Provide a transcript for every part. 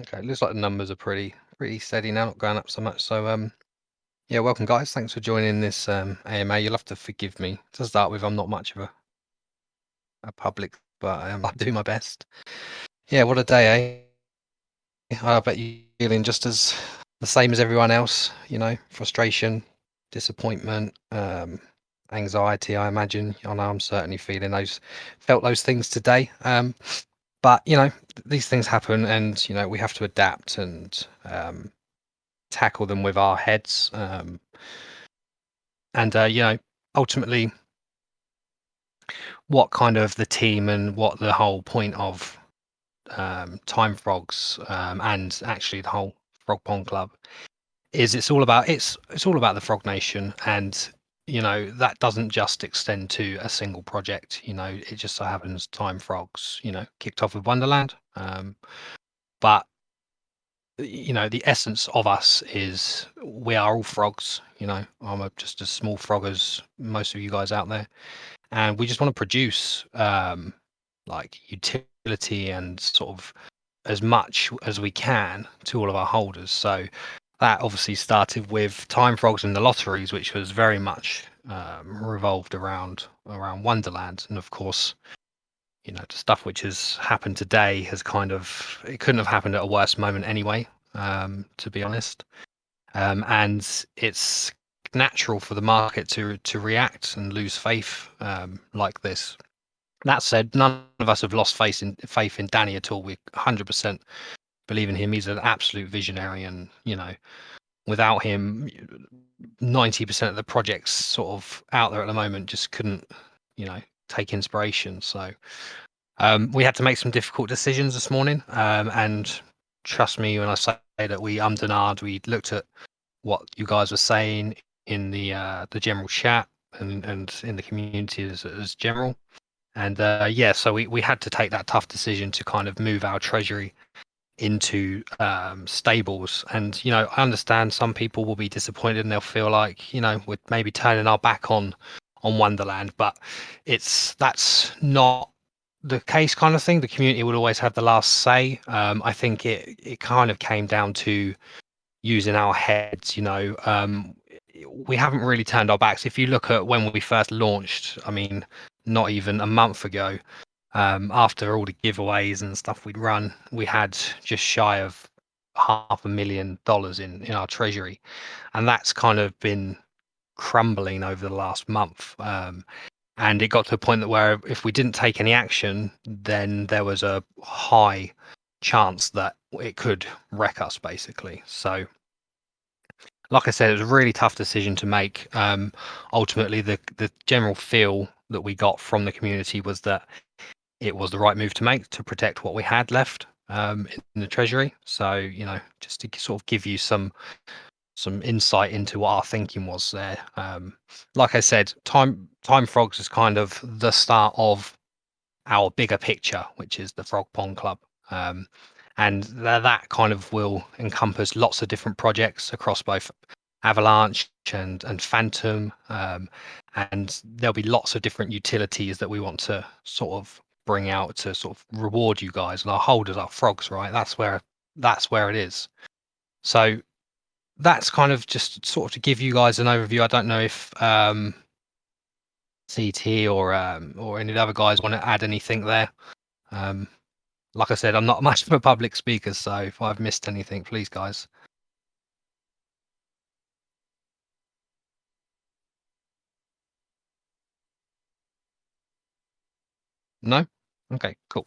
Okay, looks like the numbers are pretty steady now, not going up so much. So yeah, welcome guys. Thanks for joining this AMA. You'll have to forgive me to start with. I'm not much of a public, but I do my best. Yeah, what a day, eh? I bet you feeling just as the same as everyone else. Frustration, disappointment, anxiety. I imagine. I know I'm certainly feeling felt those things today. But these things happen, and we have to adapt and tackle them with our heads. And ultimately, what kind of the team and what the whole point of Time Frogs and actually the whole Frog Pond Club is it's all about the Frog Nation, and that doesn't just extend to a single project. It just so happens Time Frogs kicked off with Wonderland, but the essence of us is we are all frogs. I'm just as small frog as most of you guys out there, and we just want to produce like utility and sort of as much as we can to all of our holders. So that obviously started with Time Frogs and the lotteries, which was very much revolved around Wonderland, and of course, the stuff which has happened today has it couldn't have happened at a worse moment anyway, to be honest. And it's natural for the market to react and lose faith like this. That said, none of us have lost faith in Danny at all. We 100% believe in him. He's an absolute visionary, and without him, 90% of the projects sort of out there at the moment just couldn't, take inspiration. So we had to make some difficult decisions this morning, and trust me when I say that we ummed and ahed. We looked at what you guys were saying in the general chat and in the community as general. And yeah, so we had to take that tough decision to kind of move our treasury into stables. And I understand some people will be disappointed and they'll feel like we're maybe turning our back on Wonderland, but that's not the case, kind of thing. The community would always have the last say. I think it kind of came down to using our heads. We haven't really turned our backs. If you look at when we first launched, I mean, not even a month ago, after all the giveaways and stuff we'd run, we had just shy of $500,000 in our treasury, and that's kind of been crumbling over the last month. And it got to a point that where if we didn't take any action, then there was a high chance that it could wreck us, basically. So like I said, it was a really tough decision to make. Ultimately, the general feel that we got from the community was that it was the right move to make to protect what we had left in the treasury. So just to sort of give you some insight into what our thinking was there. Like I said, Time Frogs is kind of the start of our bigger picture, which is the Frog Pond Club. And that kind of will encompass lots of different projects across both Avalanche and Phantom, and there'll be lots of different utilities that we want to sort of bring out to sort of reward you guys and our holders, our frogs, right? That's where it is. So that's kind of just sort of to give you guys an overview. I don't know if CT or any of the other guys want to add anything there. Um, like I said, I'm not much of a public speaker, so if I've missed anything, please, guys. No? Okay, cool.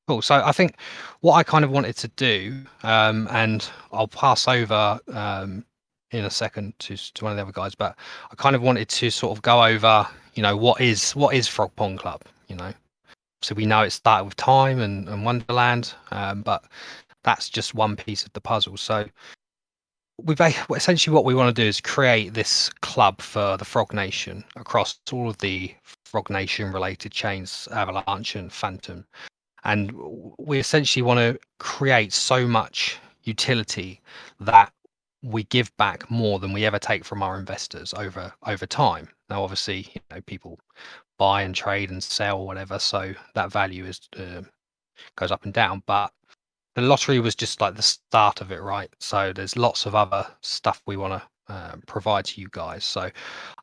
Cool. So I think what I kind of wanted to do, and I'll pass over in a second to one of the other guys, but I kind of wanted to sort of go over, what is Frog Pond Club, So we know it started with Time and Wonderland, but that's just one piece of the puzzle. So essentially what we want to do is create this club for the Frog Nation across all of the Frog Nation related chains, Avalanche and Phantom. And we essentially want to create so much utility that we give back more than we ever take from our investors over time. Now, obviously, people buy and trade and sell whatever, so that value is goes up and down. But the lottery was just like the start of it, right? So there's lots of other stuff we want to provide to you guys. So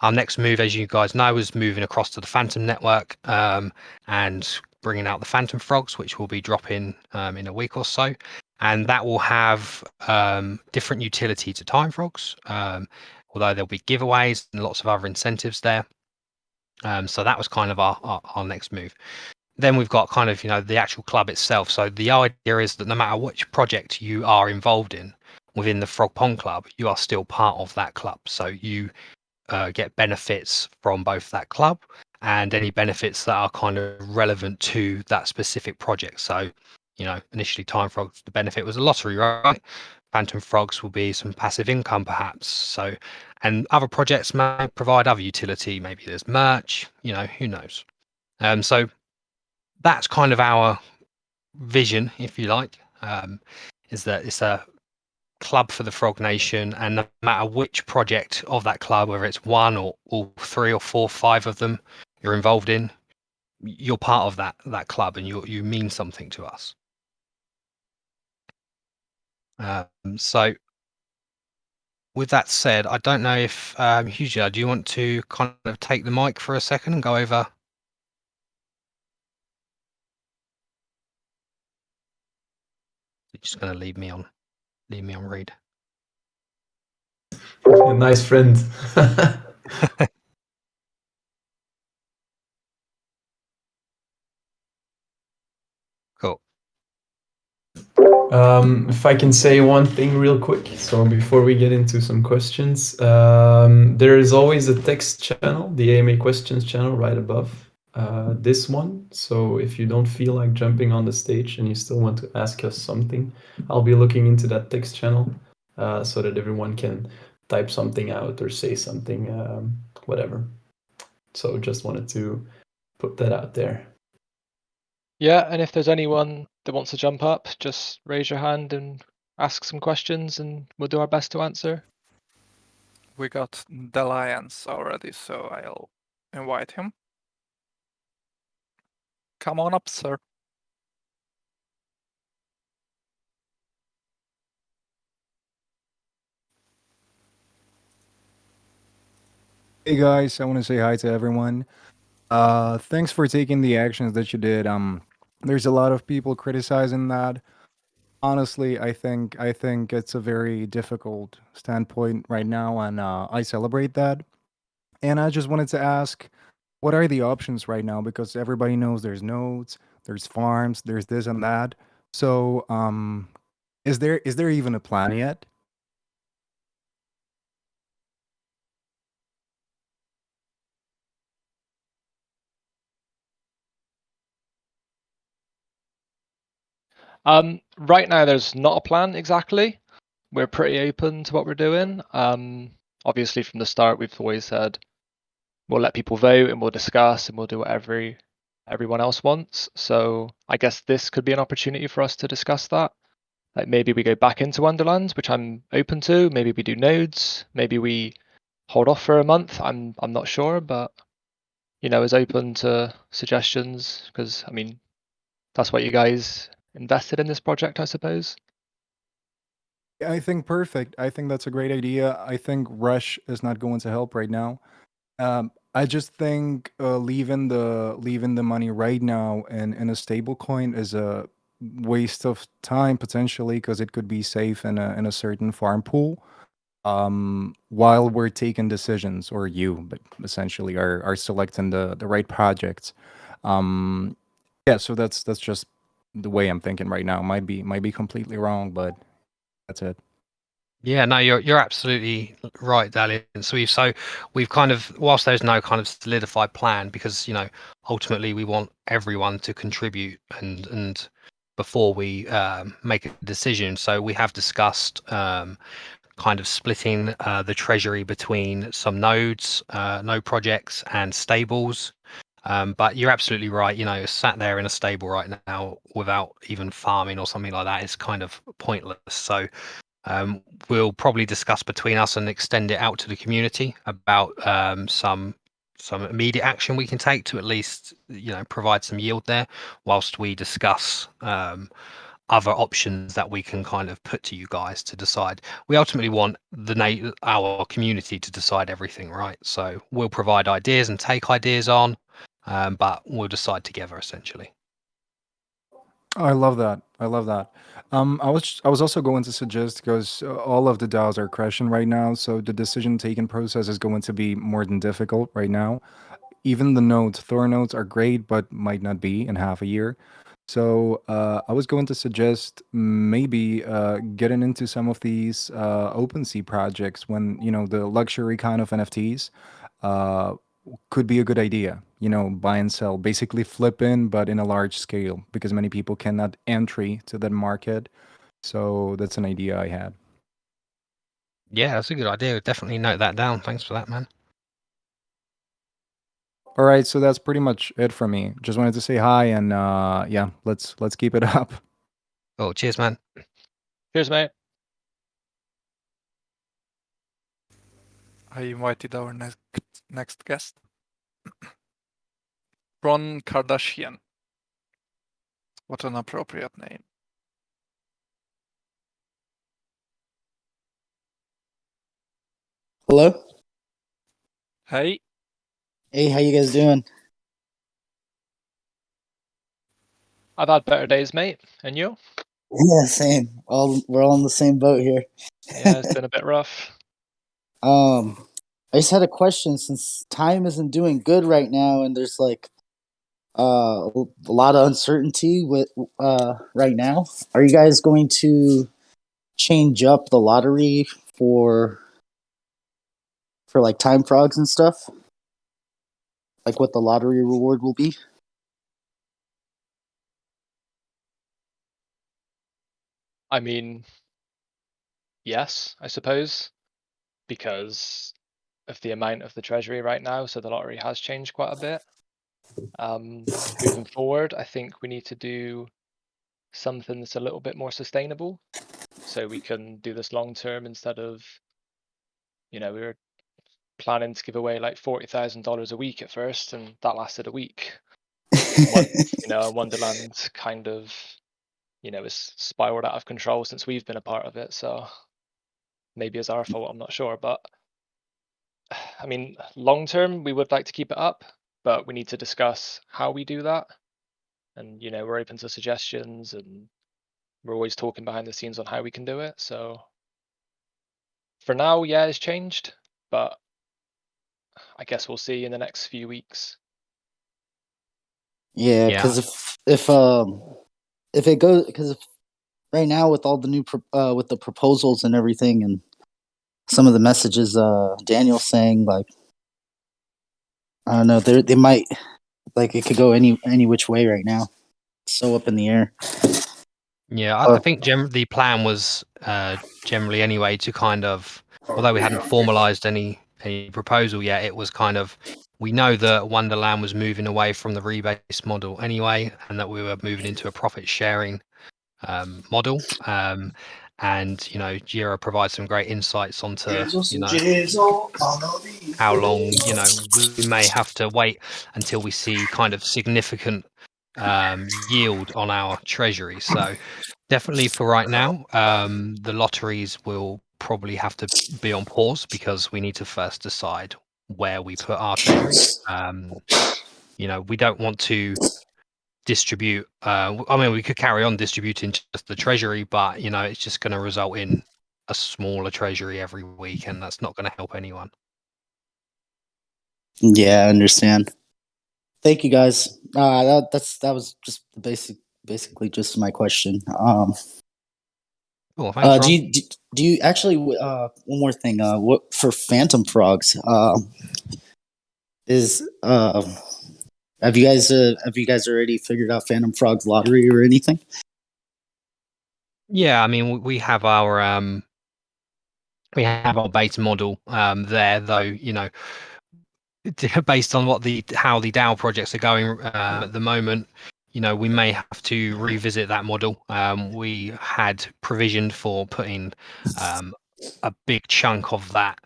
our next move, as you guys know, is moving across to the Phantom network and bringing out the Phantom Frogs, which will be dropping in a week or so. And that will have different utility to Time Frogs, although there'll be giveaways and lots of other incentives there. So that was kind of our next move. Then we've got kind of, the actual club itself. So the idea is that no matter which project you are involved in within the Frog Pond Club, you are still part of that club. So you get benefits from both that club and any benefits that are kind of relevant to that specific project. So, initially Time Frogs, the benefit was a lottery, right? Phantom Frogs will be some passive income perhaps. So, and other projects may provide other utility. Maybe there's merch, who knows? So that's kind of our vision, if you like, is that it's a club for the Frog Nation, and no matter which project of that club, whether it's one or all three or four, five of them you're involved in, you're part of that club, and you mean something to us. So with that said, I don't know if Huja, do you want to kind of take the mic for a second and go over? You're just going to leave me on read. A nice friend. Cool. If I can say one thing real quick, so before we get into some questions, there is always a text channel, the AMA questions channel right above this one. So if you don't feel like jumping on the stage and you still want to ask us something, I'll be looking into that text channel so that everyone can type something out or say something, whatever. So just wanted to put that out there. Yeah, and if there's anyone that wants to jump up, just raise your hand and ask some questions, and we'll do our best to answer. We got the Lions already, so I'll invite him. Come on up, sir. Hey guys, I want to say hi to everyone. Thanks for taking the actions that you did. There's a lot of people criticizing that. Honestly, I think it's a very difficult standpoint right now, and I celebrate that. And I just wanted to ask, what are the options right now? Because everybody knows there's nodes, there's farms, there's this and that. So, is there even a plan yet? Right now, there's not a plan exactly. We're pretty open to what we're doing. Obviously, from the start, we've always said we'll let people vote and we'll discuss and we'll do what everyone else wants. So I guess this could be an opportunity for us to discuss that. Like maybe we go back into Wonderland, which I'm open to. Maybe we do nodes. Maybe we hold off for a month. I'm not sure, but is open to suggestions because I mean that's what you guys invested in this project, I suppose. I think perfect. I think that's a great idea. I think Rush is not going to help right now. I just think leaving the money right now in a stable coin is a waste of time potentially because it could be safe in a certain farm pool. While we're taking decisions, or you, but essentially are selecting the right projects. Yeah, so that's just the way I'm thinking right now. Might be completely wrong, but that's it. Yeah, no, you're absolutely right, Dalian. So we've kind of, whilst there's no kind of solidified plan, because ultimately we want everyone to contribute and before we make a decision. So we have discussed kind of splitting the treasury between some nodes, node projects, and stables. But you're absolutely right. Sat there in a stable right now without even farming or something like that is kind of pointless. So we'll probably discuss between us and extend it out to the community about some some immediate action we can take to at least provide some yield there, whilst we discuss other options that we can kind of put to you guys to decide. We ultimately want our community to decide everything, right? So we'll provide ideas and take ideas on, but we'll decide together essentially. I love that. I love that. I was also going to suggest, because all of the DAOs are crashing right now, so the decision taking process is going to be more than difficult right now. Even the nodes, Thor nodes are great, but might not be in half a year. So I was going to suggest maybe getting into some of these OpenSea projects when the luxury kind of NFTs uh, could be a good idea. Buy and sell, basically flip in, but in a large scale, because many people cannot entry to that market. So that's an idea I had. Yeah, that's a good idea. Definitely note that down. Thanks for that, man. All right, so that's pretty much it for me. Just wanted to say hi, and yeah, let's keep it up. Oh, cheers, man. Cheers, mate. I invited our next guest, Ron Kardashian. What an appropriate name. Hello. Hey. Hey, how you guys doing? I've had better days, mate. And you? Yeah, same. We're all in the same boat here. Yeah, it's been a bit rough. I just had a question, since time isn't doing good right now, and there's like a lot of uncertainty with right now. Are you guys going to change up the lottery for like time frogs and stuff? Like what the lottery reward will be? I mean, yes, I suppose, because of the amount of the treasury right now. So the lottery has changed quite a bit. Moving forward, I think we need to do something that's a little bit more sustainable, so we can do this long term instead of, we were planning to give away like $40,000 a week at first, and that lasted a week. Wonderland kind of, has spiraled out of control since we've been a part of it. So maybe it's our fault, I'm not sure. But I mean, long term, we would like to keep it up, but we need to discuss how we do that. And, we're open to suggestions, and we're always talking behind the scenes on how we can do it. So for now, yeah, it's changed, but I guess we'll see in the next few weeks. Yeah, because if it goes, because right now with all the new with the proposals and everything, and some of the messages Daniel's saying, like, I don't know, they might, like, it could go any which way right now. It's so up in the air. Yeah, I think the plan was generally anyway to kind of, although we hadn't formalized any proposal yet, it was kind of, we know that Wonderland was moving away from the rebase model anyway, and that we were moving into a profit sharing model. And Jira provides some great insights onto how long we may have to wait until we see kind of significant yield on our treasury. So definitely for right now, the lotteries will probably have to be on pause, because we need to first decide where we put our treasury. We don't want to distribute. I mean, we could carry on distributing just the treasury, but it's just going to result in a smaller treasury every week, and that's not going to help anyone. Yeah, I understand. Thank you, guys. That was just basically just my question. Cool, thanks, Ron. Do you actually one more thing? What for Phantom Frogs? Have you guys already figured out Phantom Frogs lottery or anything? Yeah, I mean, we have our base model there, though. Based on how the DAO projects are going at the moment, we may have to revisit that model. We had provisioned for putting a big chunk of that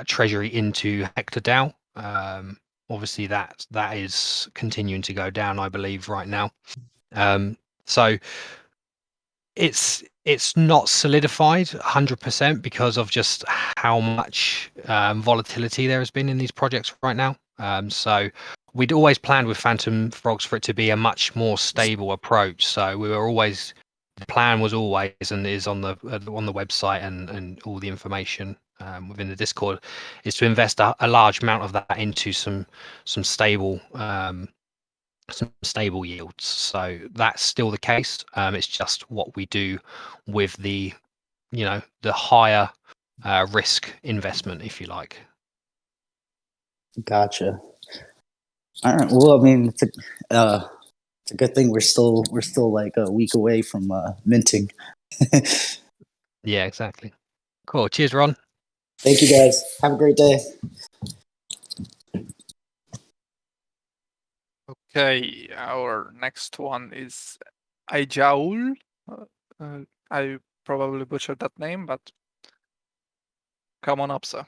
treasury into Hector DAO, Obviously, that is continuing to go down, I believe, right now. So it's not solidified 100% because of just how much volatility there has been in these projects right now. So we'd always planned with Phantom Frogs for it to be a much more stable approach. So the plan was always, and is on the website and all the information within the Discord, is to invest a large amount of that into some stable yields. So that's still the case. It's just what we do with the higher risk investment, if you like. Gotcha. All right. Well, I mean, it's a good thing we're still like a week away from minting. Yeah, exactly. Cool. Cheers, Ron. Thank you, guys. Have a great day. Okay, our next one is Aijaul. I probably butchered that name, but come on up, sir.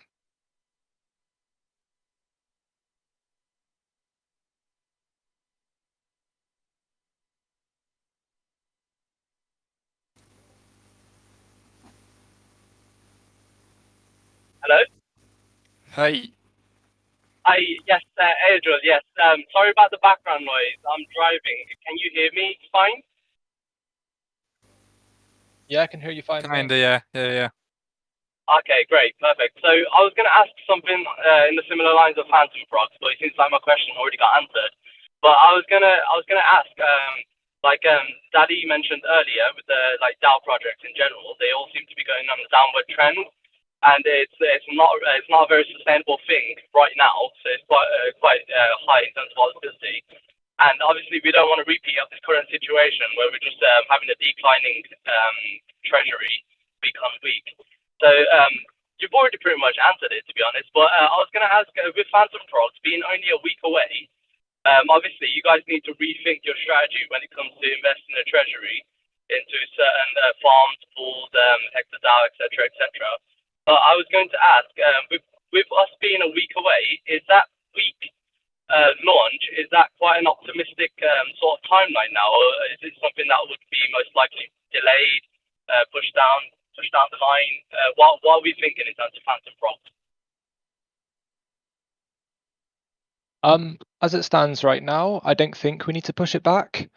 Hello? Hey. Yes, Adriel, yes. Sorry about the background noise. I'm driving. Can you hear me fine? Yeah, I can hear you fine. Kinda, yeah. Okay, great, perfect. So I was going to ask something in the similar lines of Phantom Frogs, but it seems like my question already got answered. But I was gonna ask, Daddy mentioned earlier with the DAO projects in general, they all seem to be going on a downward trend, and it's not a very sustainable thing right now. So it's quite high in terms of volatility, and obviously we don't want to repeat of this current situation where we're just having a declining treasury week on week. So you've already pretty much answered it, to be honest. But I was going to ask, with Phantom Frogs being only a week away, obviously you guys need to rethink your strategy when it comes to investing the treasury into certain farms, pools, HectorDAO, etc., etc. But I was going to ask, with us being a week away, is that week launch, is that quite an optimistic sort of timeline now, or is it something that would be most likely delayed, pushed down the line? What are we thinking in terms of Phantom Frogs? As it stands right now, I don't think we need to push it back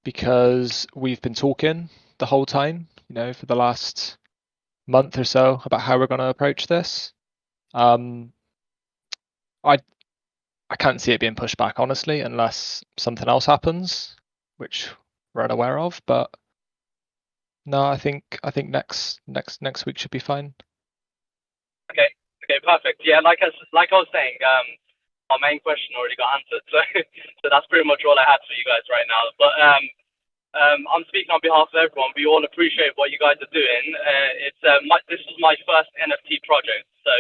because we've been talking the whole time, for the last month or so about how we're going to approach this. I can't see it being pushed back, honestly, unless something else happens, which we're unaware of. But no, I think next week should be fine. Okay, perfect. Yeah, like I was saying, our main question already got answered, so that's pretty much all I had for you guys right now. But I'm speaking on behalf of everyone. We all appreciate what you guys are doing. This is my first NFT project, so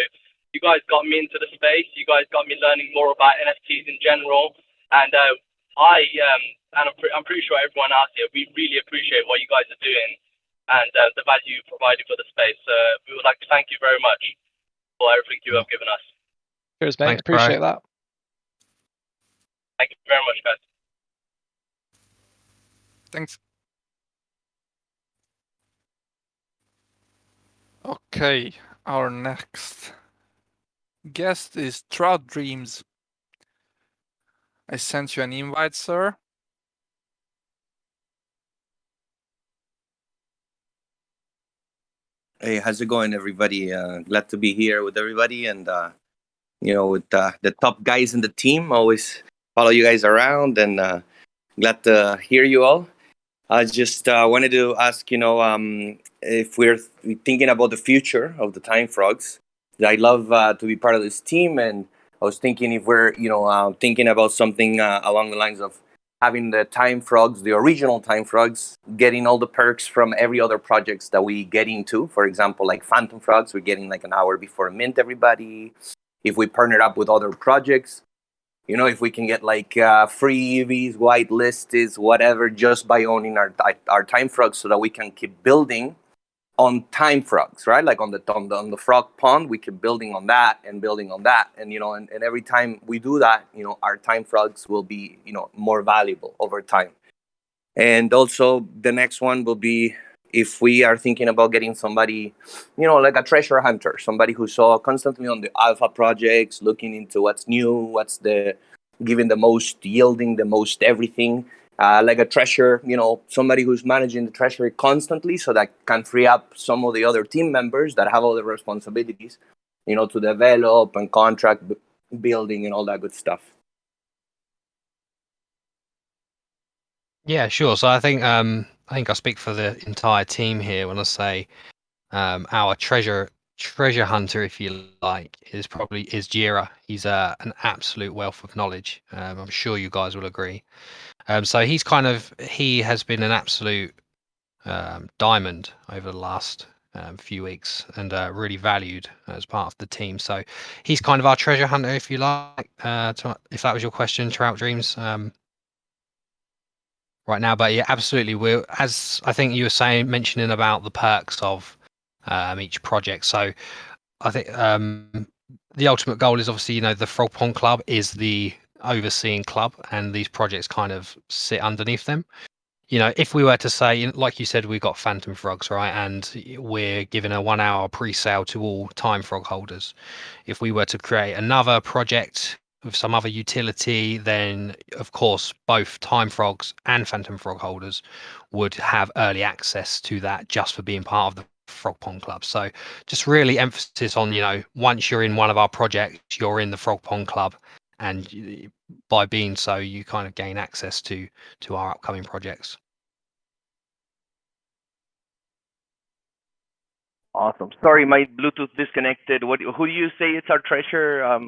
you guys got me into the space. You guys got me learning more about NFTs in general, and I'm pretty sure everyone out here, we really appreciate what you guys are doing and the value you provided for the space. We would like to thank you very much for everything you have given us. Cheers, mate. Thanks, bro. Appreciate that. Thank you very much, guys. Thanks. Okay, our next guest is Trout Dreams. I sent you an invite, sir. Hey, how's it going, everybody? Glad to be here with everybody, and with the top guys in the team. Always follow you guys around, and glad to hear you all. I just wanted to ask, if we're thinking about the future of the Time Frogs. I'd love to be part of this team, and I was thinking if we're, thinking about something along the lines of having the Time Frogs, the original Time Frogs, getting all the perks from every other projects that we get into. For example, like Phantom Frogs, we're getting like an hour before mint everybody. If we partner up with other projects, if we can get like free EVs, white lists, whatever, just by owning our Time Frogs, so that we can keep building on time frogs, right? Like on the frog pond, we keep building on that, and and every time we do that, our time frogs will be, more valuable over time. And also the next one will be, if we are thinking about getting somebody, like a treasure hunter, somebody who's constantly on the alpha projects, looking into what's new, what's giving the most, yielding the most everything, like a treasure, somebody who's managing the treasury constantly, so that can free up some of the other team members that have other responsibilities, to develop and contract building and all that good stuff. Yeah, sure. So I think I speak for the entire team here when I say our treasure hunter, if you like, is Jira. He's an absolute wealth of knowledge. I'm sure you guys will agree. So he has been an absolute diamond over the last few weeks, and really valued as part of the team. So he's kind of our treasure hunter, if you like. If that was your question, Trout Dreams. Right now, but yeah, absolutely. We're, as I think you were mentioning about the perks of each project. So I think the ultimate goal is obviously, the FrogPond Club is the overseeing club, and these projects kind of sit underneath them. If we were to say, like you said, we've got Phantom Frogs, right? And we're giving a 1 hour pre-sale to all Time Frog holders. If we were to create another project with some other utility, then of course both Time Frogs and Phantom Frog holders would have early access to that just for being part of the FrogPond Club. So just really emphasis on, once you're in one of our projects, you're in the FrogPond Club, and by being so, you kind of gain access to our upcoming projects. Awesome. Sorry, my Bluetooth disconnected. Who do you say is our treasure?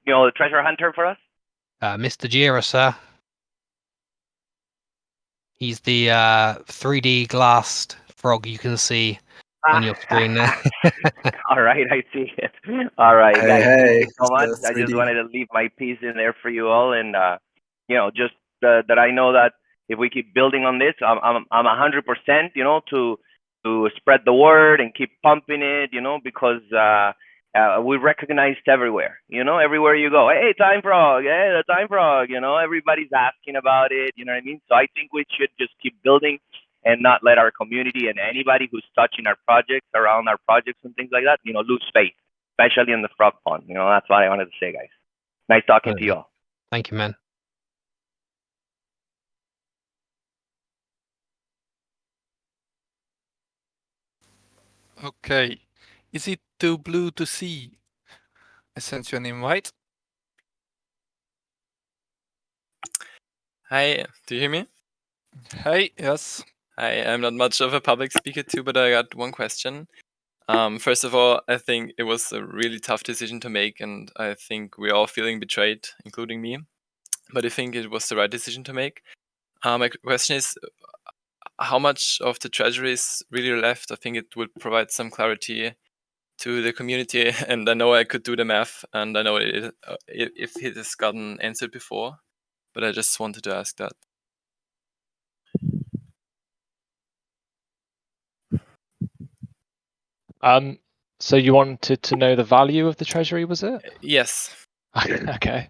The treasure hunter for us? Mr. Jira, sir. He's the 3D glassed frog you can see on your screen there. All right, I see it. All right, guys. Hey, Thanks so much. it's the I just 3D. wanted to leave my piece in there for you all, and just that I know that if we keep building on this, I'm 100%, to spread the word and keep pumping it, because we're recognized everywhere. Everywhere you go, hey, Time Frog, hey, the Time Frog. Everybody's asking about it. You know what I mean? So I think we should just keep building and not let our community and anybody who's touching our projects, around our projects and things like that, lose faith, especially in the frog pond. That's what I wanted to say, guys. Nice talking to you all. Thank you, man. Okay. Is it too blue to see? I sent you an invite. Hi, do you hear me? Hey, yes. I'm not much of a public speaker too, but I got one question. First of all, I think it was a really tough decision to make, and I think we're all feeling betrayed, including me. But I think it was the right decision to make. My question is, how much of the treasury is really left? I think it would provide some clarity to the community, and I know I could do the math, and I know if it has gotten answered before, but I just wanted to ask that. So you wanted to know the value of the treasury, was it? Yes. Okay.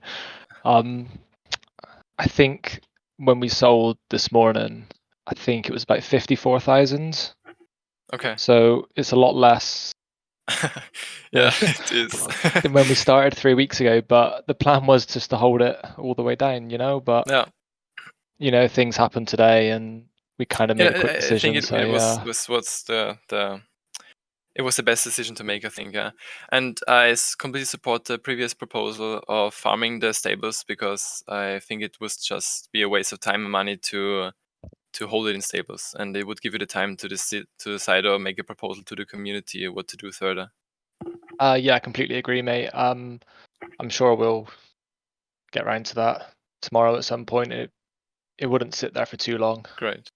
I think when we sold this morning, I think it was about 54,000. Okay. So it's a lot less. Yeah, it is. than when we started 3 weeks ago, but the plan was just to hold it all the way down, but yeah, things happened today and we kind of made a quick decision. I think it was the best decision to make, I think, yeah. And I completely support the previous proposal of farming the stables, because I think it would just be a waste of time and money to hold it in stables, and it would give you the time to decide or make a proposal to the community what to do further. Yeah, I completely agree, mate. I'm sure we'll get around to that tomorrow at some point. It wouldn't sit there for too long. Great.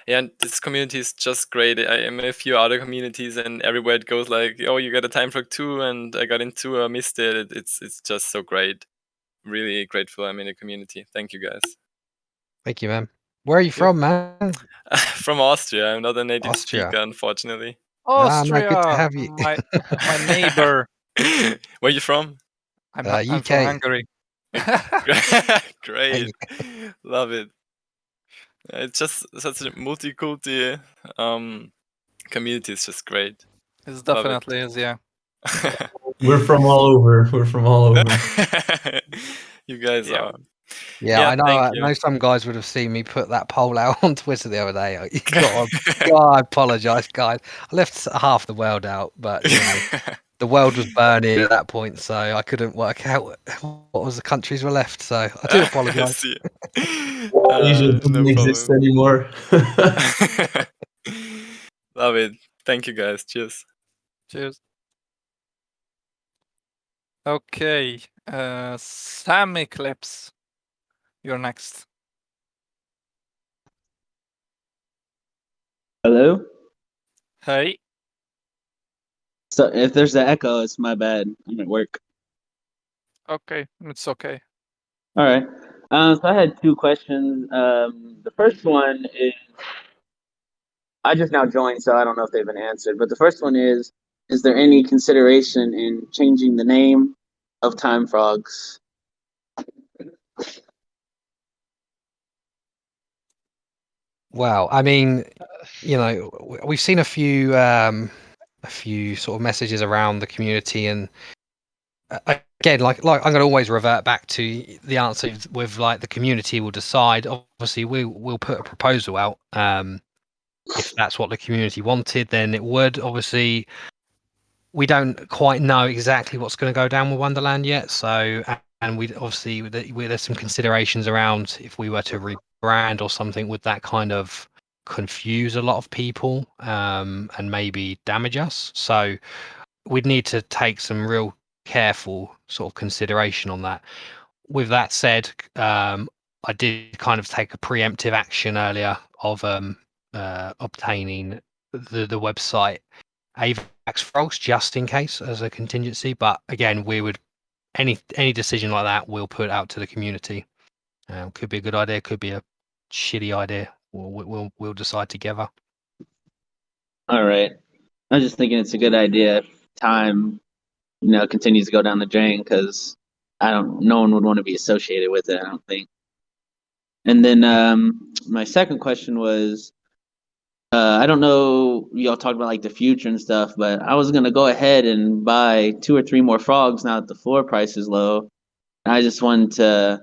Yeah, and this community is just great. I am in a few other communities, and everywhere it goes like, oh, you got a Time Frog too, and I got into, I missed it. It's just so great. Really grateful I'm in a community. Thank you, guys. Thank you, man. Where are you from, man? From Austria. I'm not a native Austria. speaker, unfortunately. Ah, no, good to Austria, have you. my neighbor. Where are you from? I'm from UK. Hungary. Great. Love it. It's just such a multi-culti community. It's just great. It's Love it. definitely is, yeah. We're from all over. We're from all over. You guys Yeah. are. Yeah, Yeah, I know. thank I you. know some guys would have seen me put that poll out on Twitter the other day. God, I apologise, guys. I left half the world out, but you know, the world was burning at that point, so I couldn't work out what was the countries were left. So I do apologise. See. Asia No doesn't exist problem. anymore. Love it. Thank you, guys. Cheers. Cheers. Okay, Sammy Clips, you're next. Hello? Hey. So if there's an echo, it's my bad. I'm at work. Okay, it's okay. All right. So I had two questions. The first one is I just now joined, so I don't know if they've been answered. But the first one is there any consideration in changing the name of Time Frogs? Wow, I mean, you know, we've seen a few sort of messages around the community, and again, like I'm going to always revert back to the answer with like the community will decide. Obviously, we'll put a proposal out. If that's what the community wanted, then it would. Obviously, we don't quite know exactly what's going to go down with Wonderland yet. So, and we obviously there's some considerations around if we were to rebrand or something, would that kind of confuse a lot of people and maybe damage us? So we'd need to take some real careful sort of consideration on that. With that said, I did kind of take a preemptive action earlier of obtaining the website AVAX frogs just in case as a contingency. But again, we would any decision like that we'll put out to the community. Could be a good idea, could be a shitty idea. We'll decide together. All right. I was just thinking it's a good idea if time, continues to go down the drain because no one would want to be associated with it, I don't think. And then my second question was, I don't know, y'all talked about like the future and stuff, but I was gonna go ahead and buy 2 or 3 more frogs now that the floor price is low. And I just wanted to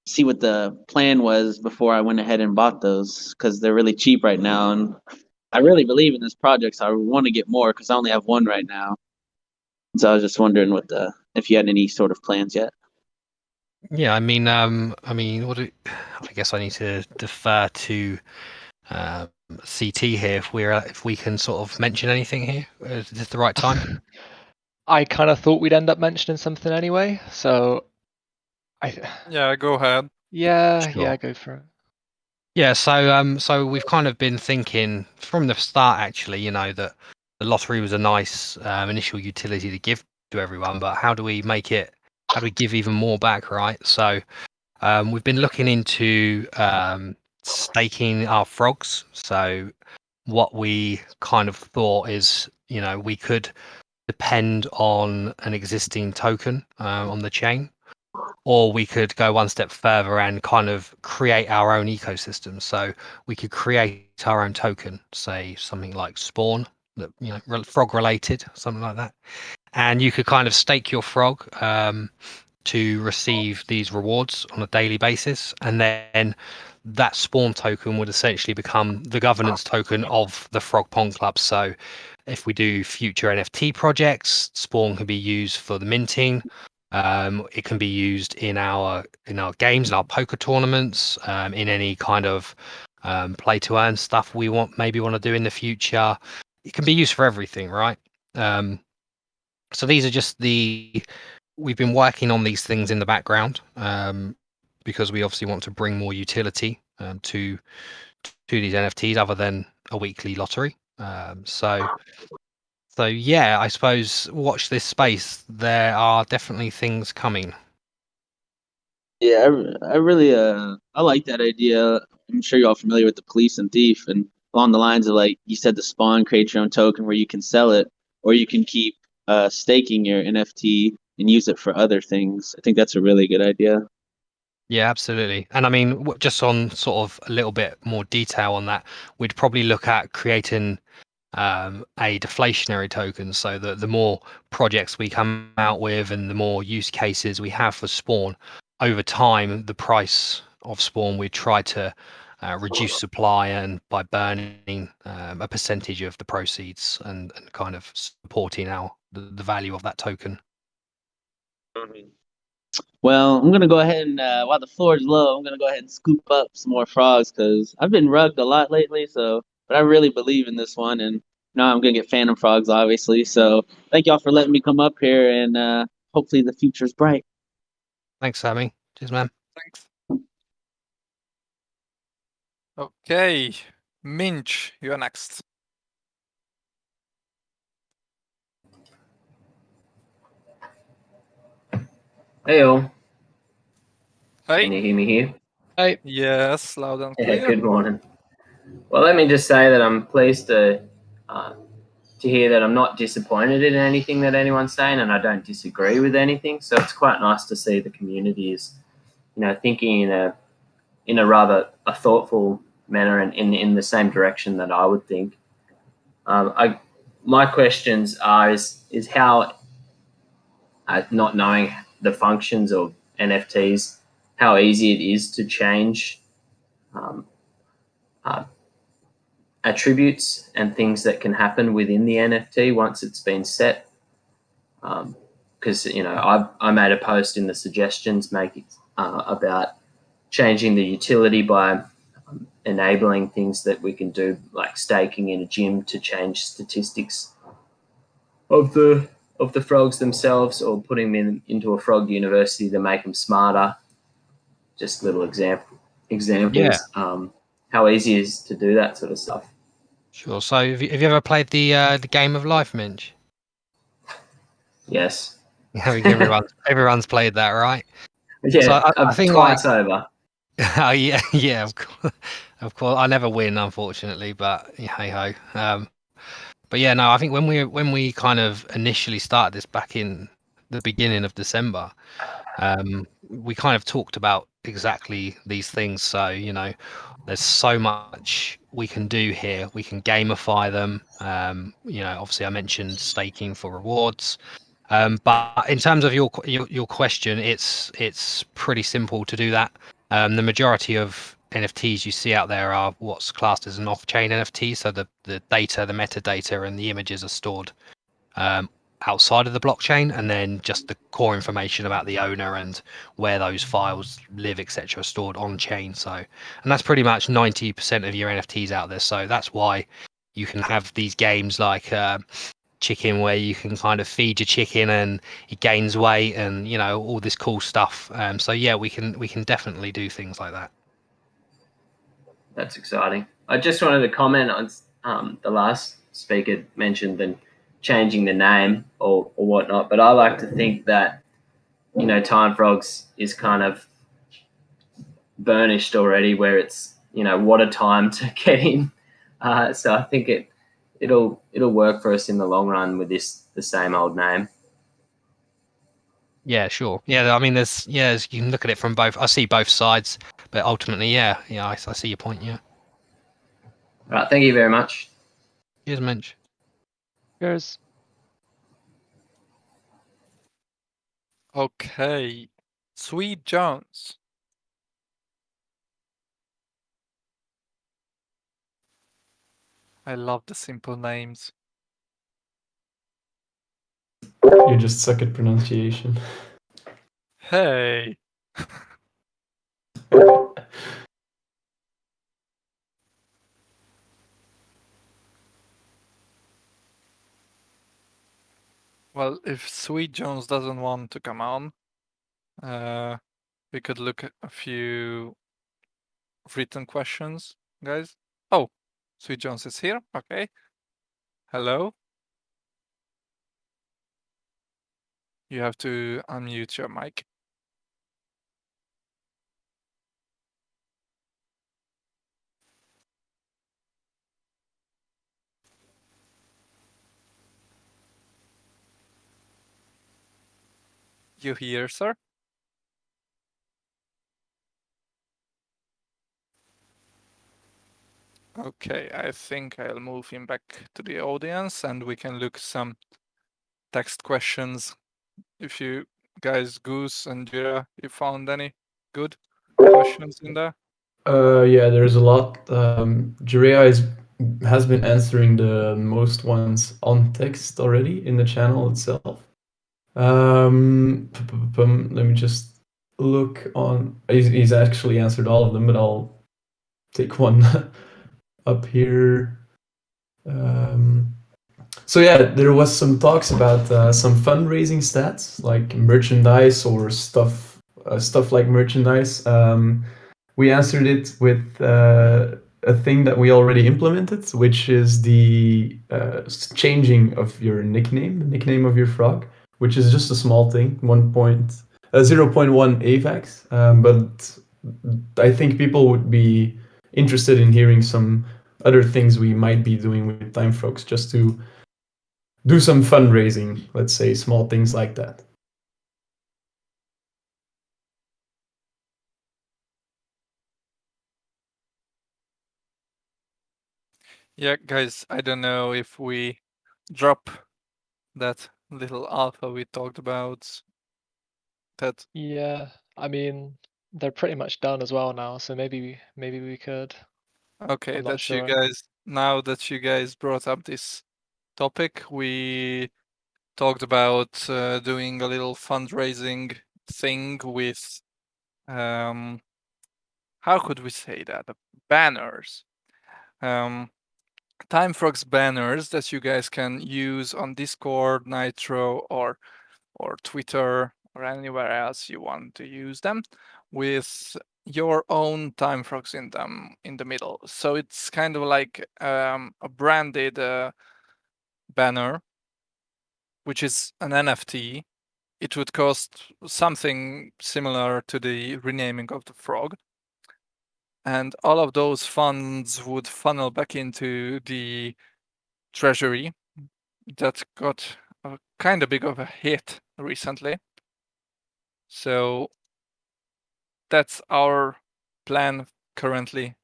see what the plan was before I went ahead and bought those because they're really cheap right now, and I really believe in this project, so I want to get more because I only have one right now. So I was just wondering if you had any sort of plans yet. Yeah, I mean, I guess I need to defer to CT here if we can sort of mention anything here. Is this the right time? I kind of thought we'd end up mentioning something anyway, so Yeah, go ahead. yeah, Sure. go for it. Yeah, so we've kind of been thinking from the start, actually, that the lottery was a nice initial utility to give to everyone, but how do we give even more back, right? So we've been looking into staking our frogs. So what we kind of thought is, we could depend on an existing token on the chain, or we could go one step further and kind of create our own ecosystem. So we could create our own token, say something like Spawn, that frog related, something like that, and you could kind of stake your frog to receive these rewards on a daily basis, and then that Spawn token would essentially become the governance token of the FrogPondClub. So if we do future NFT projects, Spawn can be used for the minting. It can be used in our games, in our poker tournaments, in any kind of play to earn stuff we want to do in the future. It can be used for everything, right? So these are just we've been working on these things in the background because we obviously want to bring more utility to these NFTs other than a weekly lottery. So yeah, I suppose watch this space. There are definitely things coming. Yeah, I really I like that idea. I'm sure you're all familiar with the police and thief, and along the lines of like you said, the spawn create your own token where you can sell it, or you can keep staking your NFT and use it for other things. I think that's a really good idea. Yeah, absolutely. And I mean, just on sort of a little bit more detail on that, we'd probably look at creating a deflationary token, so that the more projects we come out with and the more use cases we have for Spawn, over time, the price of Spawn, we try to reduce supply and by burning a percentage of the proceeds and kind of supporting the value of that token. Well, I'm gonna go ahead and while the floor is low, I'm gonna go ahead and scoop up some more frogs because I've been rugged a lot lately. So, but I really believe in this one, and now I'm gonna get phantom frogs, obviously. So, thank y'all for letting me come up here, and hopefully the future's bright. Thanks, Sammy. Cheers, man. Thanks. Okay, Minch, you're next. Hey all, Hey. can you hear me here? Hey. Yes, loud and Yeah, clear. good morning. Well, let me just say that I'm pleased to hear that I'm not disappointed in anything that anyone's saying, and I don't disagree with anything. So it's quite nice to see the community is, thinking in a rather a thoughtful manner and in the same direction that I would think. My questions are is how not knowing the functions of NFTs, how easy it is to change attributes and things that can happen within the NFT once it's been set. Because I made a post in the suggestions about changing the utility by enabling things that we can do, like staking in a gym to change statistics of the frogs themselves, or putting them into a frog university to make them smarter. Just little examples. Yeah. How easy it is to do that sort of stuff. Sure. So have you ever played the Game of Life, Minch? Yes. I think everyone's played that, right? Yeah, So I think twice over. Oh yeah, yeah, of course. I never win, unfortunately, but hey ho. But yeah, no, I think when we kind of initially started this back in the beginning of December, we kind of talked about exactly these things. So there's so much we can do here. We can gamify them. Obviously I mentioned staking for rewards. But in terms of your question, it's pretty simple to do that. The majority of NFTs you see out there are what's classed as an off-chain NFT. So the data, the metadata, and the images are stored outside of the blockchain, and then just the core information about the owner and where those files live, etc., are stored on chain. So, and that's pretty much 90% of your NFTs out there. So that's why you can have these games like chicken, where you can kind of feed your chicken and it gains weight, and all this cool stuff. So yeah, we can definitely do things like that. That's exciting. I just wanted to comment on the last speaker mentioned the changing the name or whatnot, but I like to think that Time Frogs is kind of burnished already, where it's what a time to get in. So I think it'll work for us in the long run with the same old name. Yeah, sure. Yeah, I mean, you can look at it from both. I see both sides, but ultimately, yeah, I see your point. Yeah. All right. Thank you very much. Cheers, Minch. Cheers. Okay, Sweet Jones. I love the simple names. You just suck at pronunciation. Hey. Well, if Sweet Jones doesn't want to come on, we could look at a few written questions, guys. Oh, Sweet Jones is here. Okay. Hello. You have to unmute your mic. you hear, sir? Okay, I think I'll move him back to the audience and we can look some text questions. If you guys, Goose and Jira, you found any good questions in there? Yeah, there's a lot. Jirea has been answering the most ones on text already in the channel itself. Let me just look on. He's actually answered all of them, but I'll take one up here. So yeah, there was some talks about some fundraising stats like merchandise or stuff like merchandise. We answered it with a thing that we already implemented, which is the changing of your nickname, the nickname of your frog, which is just a small thing, 0.1 AVAX. But I think people would be interested in hearing some other things we might be doing with Time Frogs just to do some fundraising, let's say, small things like that. Yeah, guys, I don't know if we drop that little alpha we talked about. That Yeah, I mean, they're pretty much done as well now, so maybe we could. okay, I'm not that sure. you guys, now that you guys brought up this topic, we talked about doing a little fundraising thing with how could we say that? Banners. Time Frogs banners that you guys can use on Discord, Nitro, or Twitter, or anywhere else you want to use them, with your own Time Frogs in them in the middle. So it's kind of like a branded banner, which is an NFT. It would cost something similar to the renaming of the frog. And all of those funds would funnel back into the treasury that got a kind of big of a hit recently. So that's our plan currently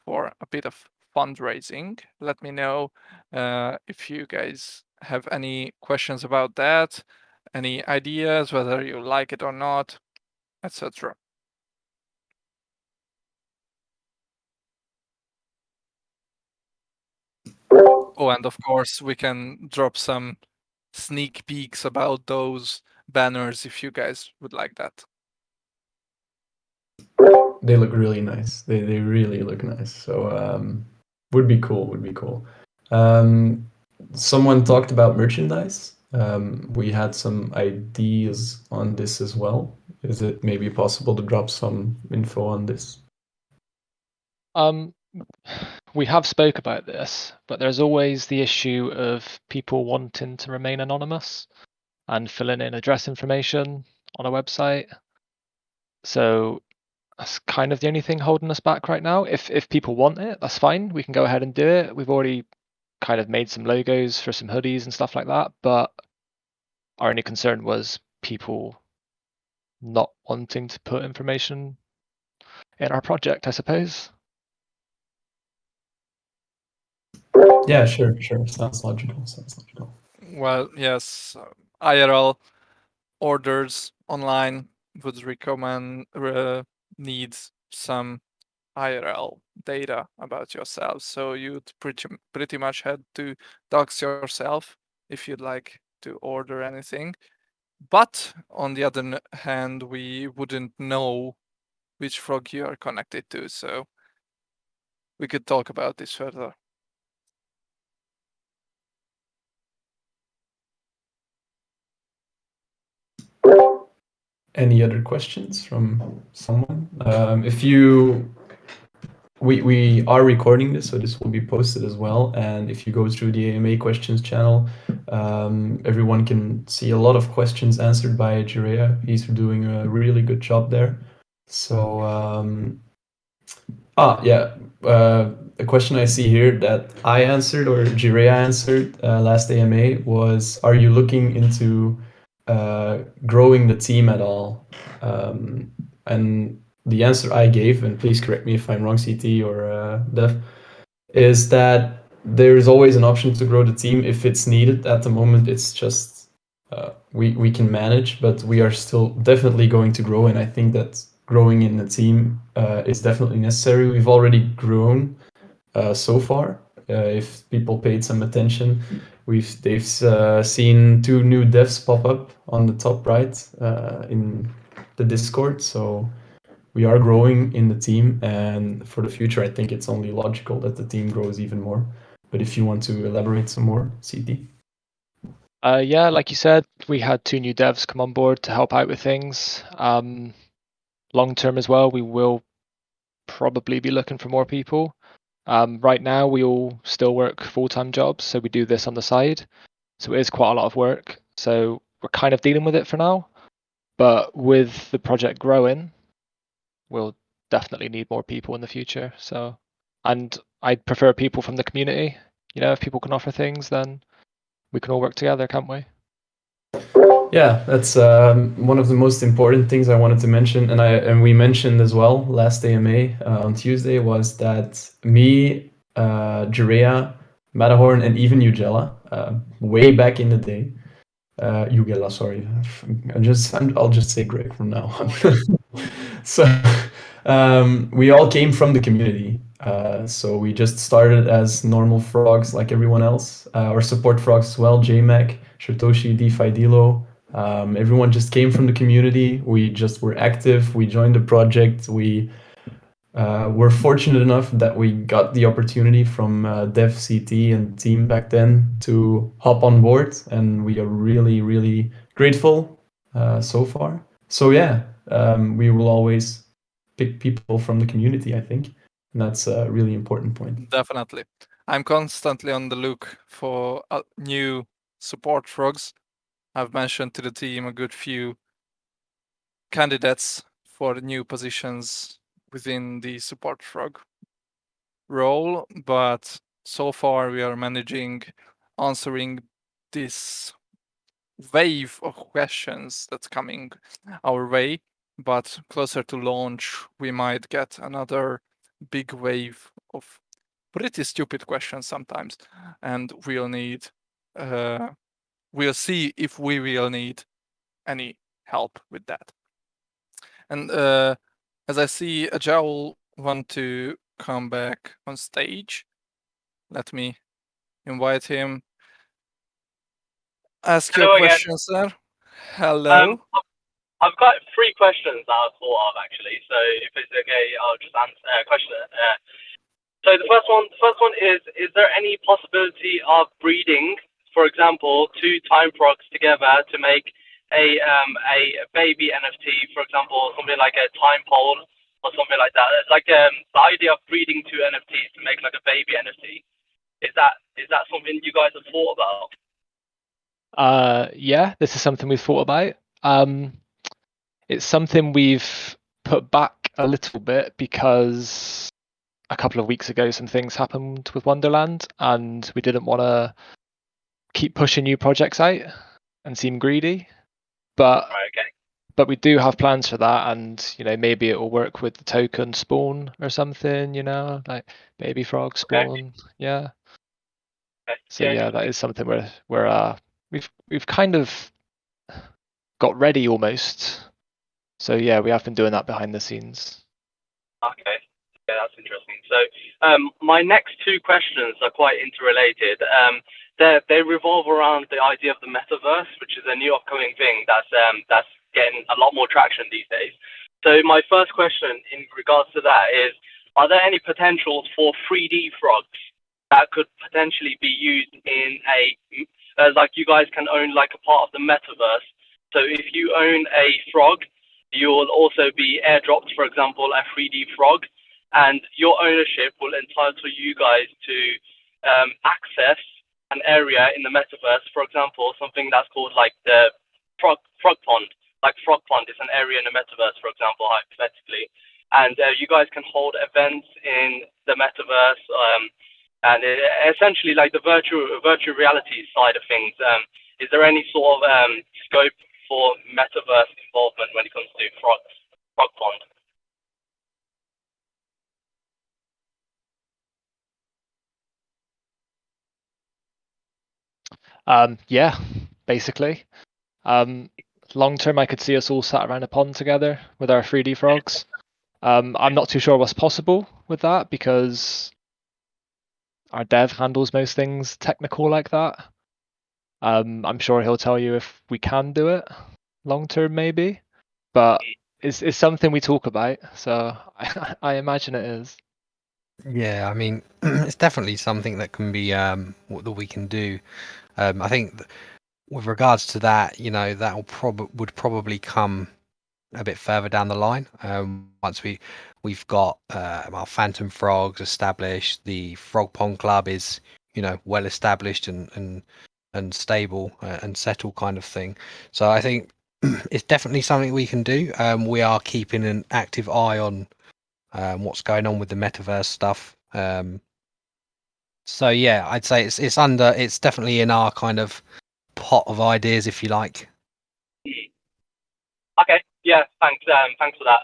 for a bit of fundraising. Let me know if you guys have any questions about that, any ideas, whether you like it or not, etc. Oh, and of course, we can drop some sneak peeks about those banners if you guys would like that. They look really nice. They really look nice. So would be cool. Would be cool. Someone talked about merchandise. We had some ideas on this as well. Is it maybe possible to drop some info on this? We have spoke about this, but there's always the issue of people wanting to remain anonymous and filling in address information on a website. So that's kind of the only thing holding us back right now. If people want it, that's fine. We can go ahead and do it. We've already kind of made some logos for some hoodies and stuff like that, but our only concern was people not wanting to put information in our project, I suppose. Yeah, sure. Sounds logical. Well, yes, IRL orders online would recommend needs some IRL data about yourself. So you'd pretty much had to dox yourself if you'd like to order anything. But on the other hand, we wouldn't know which frog you are connected to. So we could talk about this further. Any other questions from someone? We are recording this, so this will be posted as well. And if you go through the AMA questions channel, everyone can see a lot of questions answered by Jirea. He's doing a really good job there. So, a question I see here that I answered or Jirea answered last AMA was, are you looking into growing the team at all. And the answer I gave, and please correct me if I'm wrong, CT or Dev, is that there is always an option to grow the team if it's needed. At the moment, it's just we can manage, but we are still definitely going to grow, and I think that growing in the team is definitely necessary. We've already grown so far. If people paid some attention, they've seen 2 new devs pop up on the top right in the Discord. So we are growing in the team, and for the future, I think it's only logical that the team grows even more. But if you want to elaborate some more, CT. Yeah, like you said, we had 2 new devs come on board to help out with things. Long term as well, we will probably be looking for more people. Right now, we all still work full-time jobs, so we do this on the side. So it is quite a lot of work. So we're kind of dealing with it for now. But with the project growing, we'll definitely need more people in the future. So, and I'd prefer people from the community. You know, if people can offer things, then we can all work together, can't we? Yeah, that's one of the most important things I wanted to mention, and we mentioned as well last AMA on Tuesday, was that me, Jurea, Matterhorn, and even Ugella, way back in the day, Ugella, sorry, I'll just say Greg from now on. So we all came from the community. So we just started as normal frogs like everyone else, or support frogs as well, JMac, Shirtoshi, DeFi Dilo. Everyone just came from the community. We just were active. We joined the project. We were fortunate enough that we got the opportunity from Dev CT and team back then to hop on board, and we are really, really grateful so far. So yeah, we will always pick people from the community, I think, and that's a really important point. Definitely. I'm constantly on the look for new support frogs. I've mentioned to the team a good few candidates for new positions within the support frog role, but so far we are managing answering this wave of questions that's coming our way. But closer to launch, we might get another big wave of pretty stupid questions sometimes, and we'll see if we will need any help with that. And as I see Ajal want to come back on stage, let me invite him. Ask Hello your again. question, sir. Hello. I've got 3 questions that I thought of actually. So if it's okay, I'll just answer question. So the first one is there any possibility of breeding, for example, 2 time frogs together to make a baby NFT, for example, something like a time pole or something like that? Like the idea of breeding 2 NFTs to make like a baby NFT. Is that something you guys have thought about? Yeah, this is something we've thought about. It's something we've put back a little bit because a couple of weeks ago some things happened with Wonderland, and we didn't want to keep pushing new projects out and seem greedy. But Right, okay. but we do have plans for that, and you know, maybe it will work with the token spawn or something, you know, like baby frog spawn. Okay. Yeah. Okay. So yeah, that is something where we've kind of got ready almost. So yeah, we have been doing that behind the scenes. Okay. Yeah, that's interesting. So my next 2 questions are quite interrelated. They revolve around the idea of the metaverse, which is a new upcoming thing that's getting a lot more traction these days. So my first question in regards to that is, are there any potentials for 3D frogs that could potentially be used in like you guys can own like a part of the metaverse? So if you own a frog, you will also be airdropped, for example, a 3D frog, and your ownership will entitle you guys to access an area in the metaverse. For example, something that's called like the frog pond. Like frog pond is an area in the metaverse, for example, hypothetically, and you guys can hold events in the metaverse, and essentially like the virtual reality side of things. Is there any sort of scope for metaverse involvement when it comes to FrogPond? Yeah, basically. Long term, I could see us all sat around a pond together with our 3D frogs. I'm not too sure what's possible with that because our dev handles most things technical like that. I'm sure he'll tell you if we can do it long term, maybe, but it's something we talk about. So I imagine it is. Yeah, I mean, it's definitely something that can be that we can do. I think with regards to that, you know, that would probably come a bit further down the line. Once we've got our Phantom Frogs established, the FrogPondClub is, you know, well established and stable and settled kind of thing. So I think it's definitely something we can do. We are keeping an active eye on what's going on with the metaverse stuff. So yeah, I'd say it's definitely in our kind of pot of ideas, if you like. Okay, yeah, thanks for that.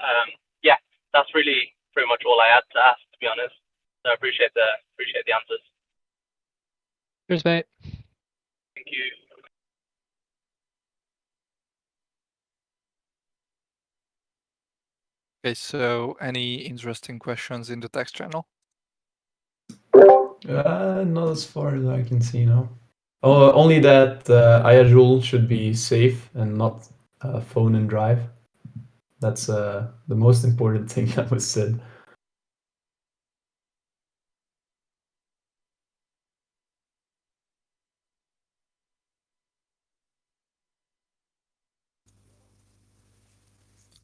Yeah, that's really pretty much all I had to ask, to be honest. So I appreciate the answers. Cheers, mate. Thank you. Okay, so any interesting questions in the text channel? Not as far as I can see now. Oh, only that Ayajul should be safe and not phone and drive. That's the most important thing that was said.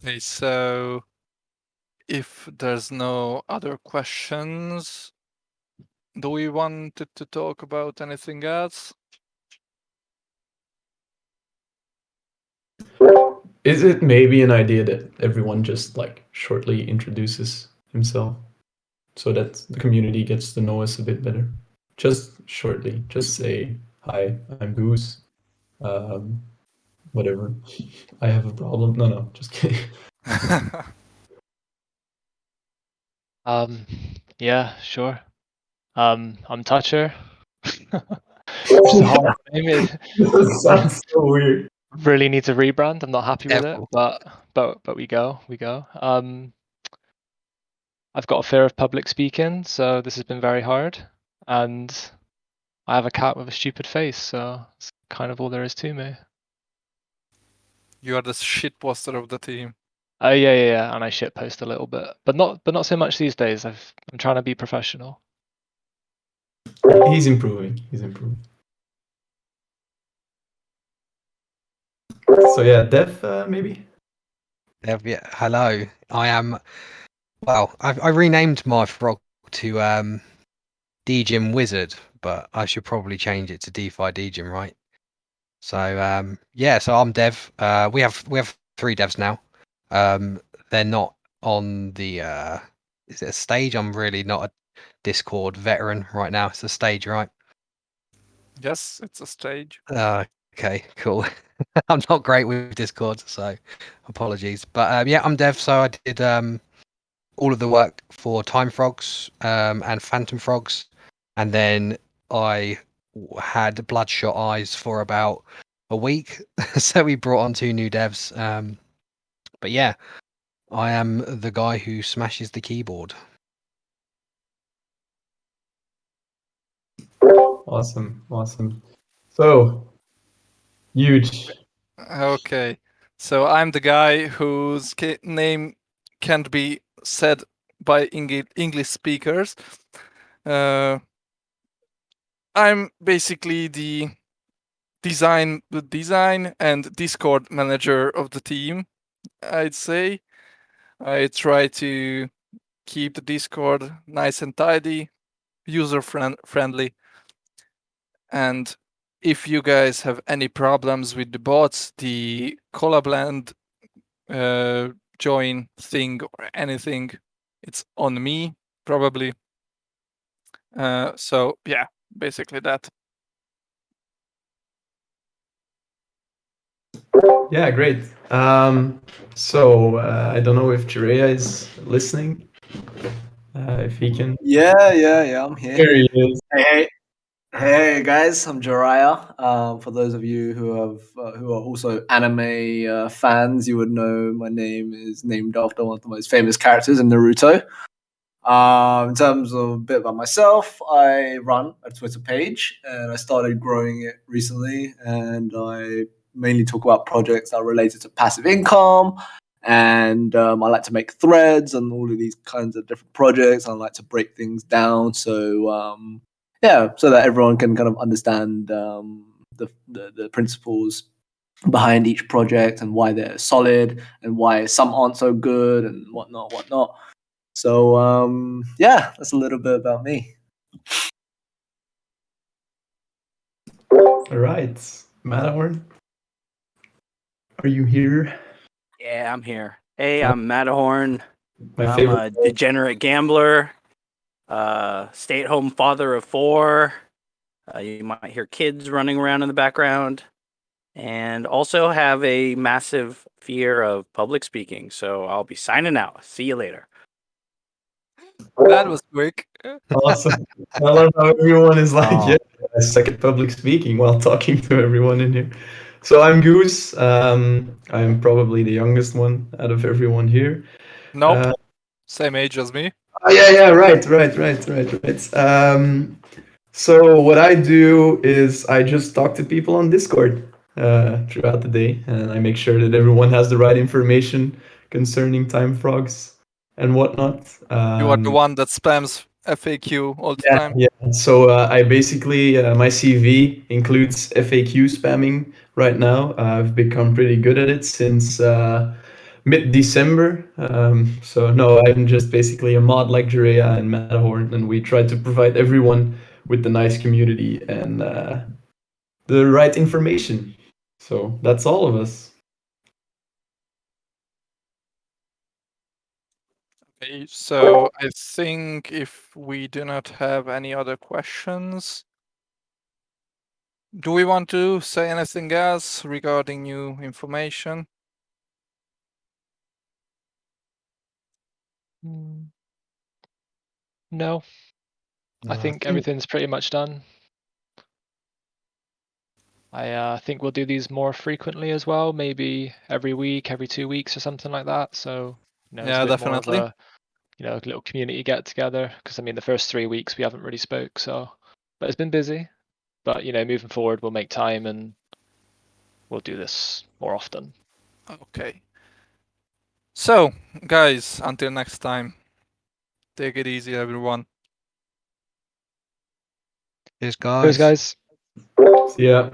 Okay, so if there's no other questions, do we want to talk about anything else? Is it maybe an idea that everyone just like shortly introduces himself so that the community gets to know us a bit better? Just shortly, just say, hi, I'm Goose. Whatever. I have a problem. No, just kidding. Yeah, sure. I'm Toucher. Which is a hard name. That sounds so weird. Really need to rebrand. I'm not happy with it, Careful. but we go. I've got a fear of public speaking, so this has been very hard. And I have a cat with a stupid face, so it's kind of all there is to me. You are the shit poster of the team. Oh yeah, and I shitpost a little bit, but not so much these days. I'm trying to be professional. He's improving. So yeah, Dev, maybe? Dev, yeah, hello. I am. Well, I renamed my frog to DGym Wizard, but I should probably change it to DeFi DGym, right? So yeah, so I'm Dev. We have 3 devs now. They're not on the is it a stage? I'm really not a Discord veteran right now. It's a stage, right? Yes, it's a stage. Okay, cool. I'm not great with Discord, so apologies. But yeah, I'm Dev, so I did all of the work for Time Frogs and Phantom Frogs, and then I had Bloodshot Eyes for about a week. So we brought on 2 new devs. But yeah, I am the guy who smashes the keyboard. Awesome. So, huge. Okay, so I'm the guy whose name can't be said by English speakers. I'm basically the design and Discord manager of the team, I'd say. I try to keep the Discord nice and tidy, user friendly. And if you guys have any problems with the bots, the Collabland join thing or anything, it's on me, probably. So yeah, basically that. Yeah, great. So I don't know if Jirea is listening. If he can. Yeah, I'm here. There he is. Hey guys, I'm Jiraiya. For those of you who are also anime fans, you would know my name is named after one of the most famous characters in Naruto. In terms of a bit about myself, I run a Twitter page and I started growing it recently. And I mainly talk about projects that are related to passive income. And I like to make threads and all of these kinds of different projects. I like to break things down. So, so that everyone can kind of understand the principles behind each project and why they're solid and why some aren't so good and whatnot. So that's a little bit about me. All right, Matterhorn, are you here? Yeah, I'm here. Hey, I'm Matterhorn. My I'm favorite. a degenerate gambler, stay-at-home father of 4. You might hear kids running around in the background, and also have a massive fear of public speaking. So I'll be signing out. See you later. That was quick. Awesome. I love how everyone is like, Oh. yeah, I suck at public speaking while talking to everyone in here. So I'm Goose. I'm probably the youngest one out of everyone here. Nope. Same age as me. Oh, yeah, right. So what I do is I just talk to people on Discord throughout the day, and I make sure that everyone has the right information concerning time frogs and whatnot. You are the one that spams FAQ all the time. Yeah. So I basically my CV includes FAQ spamming right now. I've become pretty good at it since mid-December. So no, I'm just basically a mod like Jirea and Matterhorn, and we try to provide everyone with the nice community and the right information. So that's all of us. Okay, so I think if we do not have any other questions, do we want to say anything else regarding new information? No, I think everything's pretty much done. I think we'll do these more frequently as well, maybe every week, every 2 weeks or something like that. So, it's Yeah, a bit definitely. more of a, a little community get together. Because I mean, the first 3 weeks we haven't really spoke, but it's been busy. But moving forward, we'll make time and we'll do this more often. Okay. So, guys, until next time, take it easy, everyone. Cheers, guys. Cheers, guys. See ya.